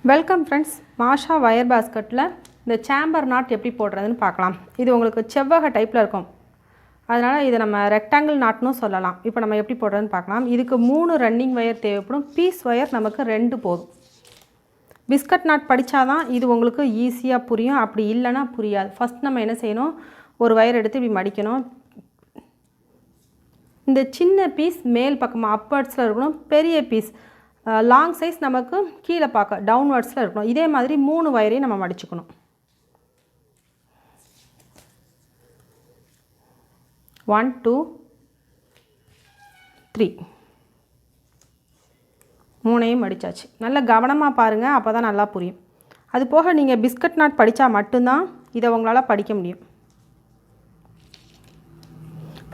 Welcome friends. மாஷா wire பாஸ்கெட்டில் இந்த சேம்பர் நாட் எப்படி போடுறதுன்னு பார்க்கலாம். இது உங்களுக்கு செவ்வக டைப்பில் இருக்கும், அதனால் இதை நம்ம ரெக்டாங்கிள் நாட்னும் சொல்லலாம். இப்போ நம்ம எப்படி போடுறதுன்னு பார்க்கலாம். இதுக்கு 3 ரன்னிங் வயர் தேவைப்படும். பீஸ் வயர் நமக்கு 2 போதும். பிஸ்கட் நாட் படித்தாதான் இது உங்களுக்கு ஈஸியாக புரியும், அப்படி இல்லைன்னா புரியாது. ஃபஸ்ட் நம்ம என்ன செய்யணும், ஒரு வயர் எடுத்து இப்படி மடிக்கணும். இந்த சின்ன பீஸ் மேல் பக்கமாக அப்வர்ட்ஸில் இருக்கணும், பெரிய பீஸ் லாங் சைஸ் நமக்கு கீழே பார்க்க டவுன்வர்ட்ஸில் இருக்கணும். இதே மாதிரி 3 வயரையும் நம்ம மடிச்சுக்கணும். 1 2 3 3ஐயும் மடித்தாச்சு. நல்லா கவனமாக பாருங்கள், அப்போ தான் நல்லா புரியும். அது போக நீங்கள் பிஸ்கட் நாட் படித்தா மட்டும்தான் இதை உங்களால் படிக்க முடியும்.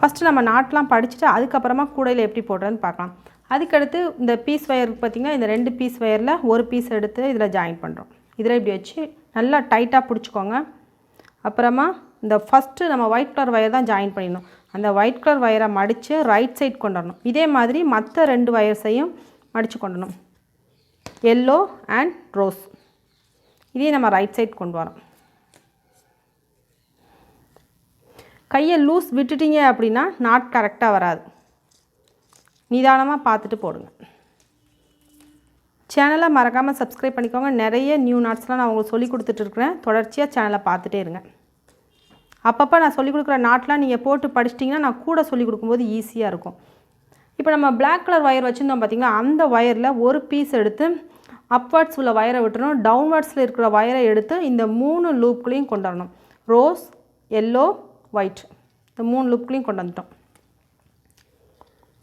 ஃபஸ்ட்டு நம்ம நாட்லாம் படிச்சுட்டு அதுக்கப்புறமா கூடையில் எப்படி போடுறதுன்னு பார்க்கலாம். அதுக்கடுத்து இந்த பீஸ் வயர் பார்த்திங்கன்னா, இந்த 2 பீஸ் வயரில் ஒரு பீஸ் எடுத்து இதில் ஜாயின் பண்ணுறோம். இதில் இப்படி வச்சு நல்லா டைட்டாக பிடிச்சிக்கோங்க. அப்புறமா இந்த ஃபஸ்ட்டு நம்ம ஒயிட் கலர் வயர் தான் ஜாயின் பண்ணிடணும். அந்த ஒயிட் கலர் வயரை மடித்து ரைட் சைட் கொண்டு வரணும். இதே மாதிரி மற்ற 2 வயர்ஸையும் மடித்து கொண்டு வரணும். எல்லோ அண்ட் ரோஸ் இதையும் நம்ம ரைட் சைட் கொண்டு வரோம். கையை லூஸ் விட்டுட்டீங்க அப்படின்னா நாட் கரெக்டாக வராது. நிதானமாக பார்த்துட்டு போடுங்க. சேனலை மறக்காமல் சப்ஸ்கிரைப் பண்ணிக்கோங்க. நிறைய நியூ நாட்ஸ்லாம் நான் உங்களுக்கு சொல்லி கொடுத்துட்ருக்குறேன். தொடர்ச்சியாக சேனலை பார்த்துட்டே இருங்க. அப்பப்போ நான் சொல்லிக் கொடுக்குற நாட்லாம் நீங்கள் போட்டு படிச்சிட்டிங்கன்னா நான் கூட சொல்லிக் கொடுக்கும்போது ஈஸியாக இருக்கும். இப்போ நம்ம பிளாக் கலர் வயர் வச்சுருந்தோம் பார்த்திங்களா, அந்த வயரில் ஒரு பீஸ் எடுத்து அப்வர்ட்ஸ் உள்ள வயரை விட்டுறணும். டவுன்வர்ட்ஸில் இருக்கிற வயரை எடுத்து இந்த 3 லூப்களையும் கொண்டு வரணும். ரோஸ், எல்லோ, ஒயிட் இந்த 3 லூப்களையும் கொண்டு வந்துட்டோம்.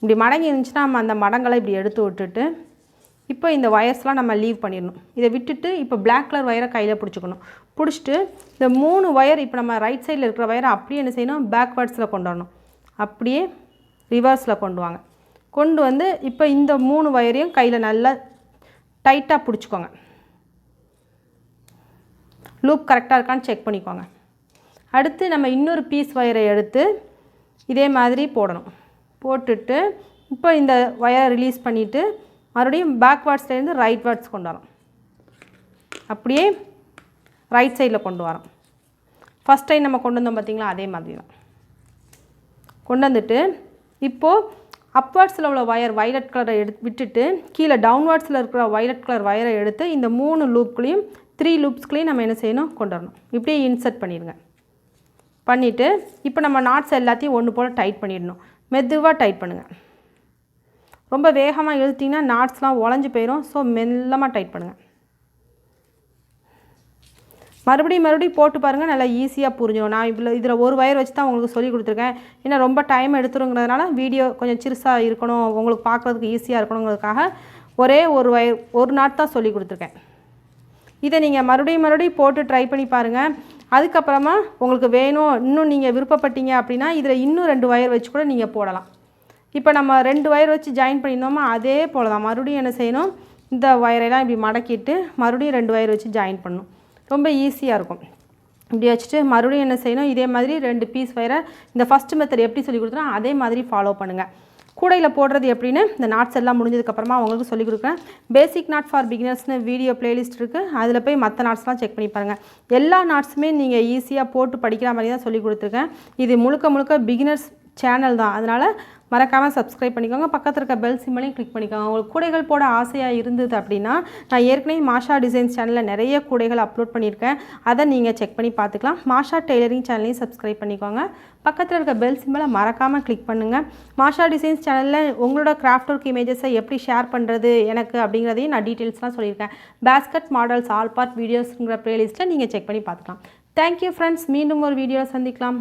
இப்படி மடங்கி இருந்துச்சுன்னா நம்ம அந்த மடங்களை இப்படி எடுத்து விட்டுட்டு இப்போ இந்த வயர்ஸ்லாம் நம்ம லீவ் பண்ணிடணும். இதை விட்டுட்டு இப்போ பிளாக் கலர் வயரை கையில் பிடிச்சிக்கணும். பிடிச்சிட்டு இந்த 3 வயர் இப்போ நம்ம ரைட் சைடில் இருக்கிற வயரை அப்படியே என்ன செய்யணும், பேக்வேர்ட்ஸில் கொண்டு வரணும். அப்படியே ரிவர்ஸில் கொண்டு வாங்க. கொண்டு வந்து இப்போ இந்த 3 வயரையும் கையில் நல்லா டைட்டாக பிடிச்சிக்கோங்க. லூப் கரெக்டாக இருக்கான்னு செக் பண்ணிக்கோங்க. அடுத்து நம்ம இன்னொரு பீஸ் வயரை எடுத்து இதே மாதிரி போடணும். போட்டுட்டு இப்போ இந்த வயரை ரிலீஸ் பண்ணிவிட்டு மறுபடியும் பேக்வேர்ட்ஸ்லேருந்து ரைட்வேர்ட்ஸ் கொண்டு வரோம். அப்படியே ரைட் சைடில் கொண்டு வரோம். ஃபஸ்ட் டைம் நம்ம கொண்டு வந்தோம் பார்த்திங்களா, அதே மாதிரி தான் கொண்டு வந்துட்டு இப்போது அப்வர்ட்ஸில் உள்ள வயர் வயலட் கலரை விட்டுட்டு கீழே டவுன்வர்ட்ஸில் இருக்கிற வயலட் கலர் வயரை எடுத்து இந்த 3 லூப்களையும் 3 லூப்ஸ்களையும் நம்ம என்ன செய்யணும், கொண்டு வரணும். இப்படியே இன்சர்ட் பண்ணிடுங்க. பண்ணிவிட்டு இப்போ நம்ம நாட்ஸ் எல்லாத்தையும் ஒன்று போல் டைட் பண்ணிடணும். மெதுவாக டைட் பண்ணுங்கள். ரொம்ப வேகமாக இழுத்திங்கன்னா நாட்ஸ்லாம் உடஞ்சி போயிடும். ஸோ மெல்லமாக டைட் பண்ணுங்கள். மறுபடியும் போட்டு பாருங்கள், நல்லா ஈஸியாக புரிஞ்சிடும். நான் இதில் ஒரு வயர் வச்சு தான் உங்களுக்கு சொல்லி கொடுத்துருக்கேன். ஏன்னா ரொம்ப டைம் எடுத்துருங்கிறதுனால வீடியோ கொஞ்சம் சிறுசாக இருக்கணும், உங்களுக்கு பார்க்குறதுக்கு ஈஸியாக இருக்கணுங்கிறதுக்காக ஒரே ஒரு நாட் தான் சொல்லி கொடுத்துருக்கேன். இதை நீங்கள் மறுபடியும் போட்டு ட்ரை பண்ணி பாருங்கள். அதுக்கப்புறமா உங்களுக்கு வேணும், இன்னும் நீங்கள் விருப்பப்பட்டீங்க அப்படின்னா இதில் இன்னும் 2 வயர் வச்சு கூட நீங்கள் போடலாம். இப்போ நம்ம 2 வயர் வச்சு ஜாயின் பண்ணியிருந்தோமா, அதே போல் தான் மறுபடியும் என்ன செய்யணும், இந்த வயரெல்லாம் இப்படி மடக்கிட்டு மறுபடியும் 2 வயர் வச்சு ஜாயின் பண்ணணும். ரொம்ப ஈஸியாக இருக்கும். இப்படி வச்சுட்டு மறுபடியும் என்ன செய்யணும், இதே மாதிரி 2 பீஸ் வயரை இந்த ஃபஸ்ட் மெத்தட் எப்படி சொல்லி கொடுத்தோன்னா அதே மாதிரி ஃபாலோ பண்ணுங்கள். கூடையில் போடுறது எப்படின்னு இந்த நாட்ஸ் எல்லாம் முடிஞ்சதுக்கப்புறமா அவங்களுக்கு சொல்லிக் கொடுக்குறேன். பேசிக் நாட் ஃபார் பிகினர்ஸ்னு வீடியோ பிளேலிஸ்ட் இருக்குது, அதில் போய் மற்ற நாட்ஸ்லாம் செக் பண்ணி பாருங்கள். எல்லா நாட்ஸுமே நீங்கள் ஈஸியாக போட்டு படிக்கிற மாதிரி தான் சொல்லி கொடுத்துருக்கேன். இது முழுக்க பிகினர்ஸ் சேனல் தான், அதனால் மறக்காமல் சப்ஸ்கிரைப் பண்ணிக்கோங்க. பக்கத்தில் இருக்க பெல் சிம்மலையும் கிளிக் பண்ணிக்கோங்க. உங்களுக்கு கூடைகள் போட ஆசையாக இருந்தது அப்படின்னா நான் ஏற்கனவே மாஷா டிசைன்ஸ் சேனலில் நிறைய கூடைகள் அப்லோட் பண்ணியிருக்கேன், அதை நீங்கள் செக் பண்ணி பார்த்துக்கலாம். மாஷா டெய்லரிங் சேனலையும் சப்ஸ்கிரைப் பண்ணிக்கோங்க. பக்கத்தில் இருக்க பெல் சிம்மலை மறக்காமல் கிளிக் பண்ணுங்கள். மாஷா டிசைன்ஸ் சேனலில் உங்களோட கிராஃப்ட் ஒர்க் இமேஜஸை எப்படி ஷேர் பண்ணுறது எனக்கு அப்படிங்கிறதையும் நான் டீட்டெயில்ஸ்லாம் சொல்லியிருக்கேன். பேஸ்கட் மாடல்ஸ் ஆல் பார்ட் வீடியோஸுங்கிற ப்ளேலிஸ்ட்டில் நீங்கள் செக் பண்ணி பார்த்துக்கலாம். Thank you friends. மீண்டும் ஒரு வீடியோவில் சந்திக்கலாம்.